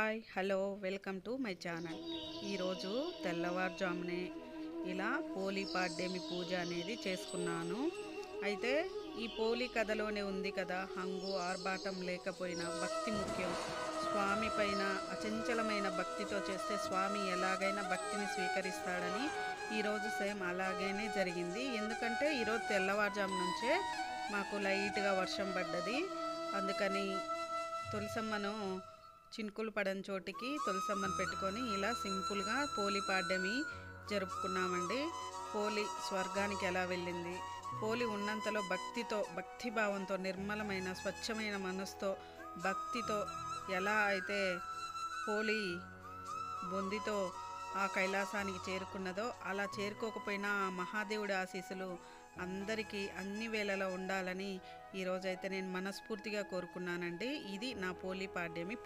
Hi hello welcome to my channel. ఈరోజు తెల్లవారుజామునే ఇలా పోలీ పాడ్యమి పూజ అనేది చేసుకున్నాను. అయితే ఈ పోలీ కథలోనే ఉంది కదా, హంగు ఆర్భాటం లేకపోయినా భక్తి ముఖ్యం. స్వామి పైన అచంచలమైన భక్తితో చేస్తే స్వామి ఎలాగైనా భక్తిని స్వీకరిస్తాడని ఈరోజు సేమ్ అలాగనే జరిగింది. ఎందుకంటే ఈరోజు తెల్లవారుజాము నుంచే మాకు లైట్గా వర్షం పడ్డది. అందుకని తులసమ్మను చినుకులు పడని చోటికి తులసమ్మను పెట్టుకొని ఇలా సింపుల్గా పోలీ పాడ్యమి జరుపుకున్నామండి. పోలీ స్వర్గానికి ఎలా వెళ్ళింది, పోలీ ఉన్నంతలో భక్తిభావంతో నిర్మలమైన స్వచ్ఛమైన మనసుతో భక్తితో ఎలా అయితే పోలీ బొందితో ఆ కైలాసానికి చేరుకున్నదో అలా చేరుకోకపోయినా ఆ మహాదేవుడి ఆశీస్సులు అందరికీ అన్ని వేళలా ఉండాలని ఈరోజైతే నేను మనస్ఫూర్తిగా కోరుకున్నానండి. ఇది నా పోలీ పాడ్యమి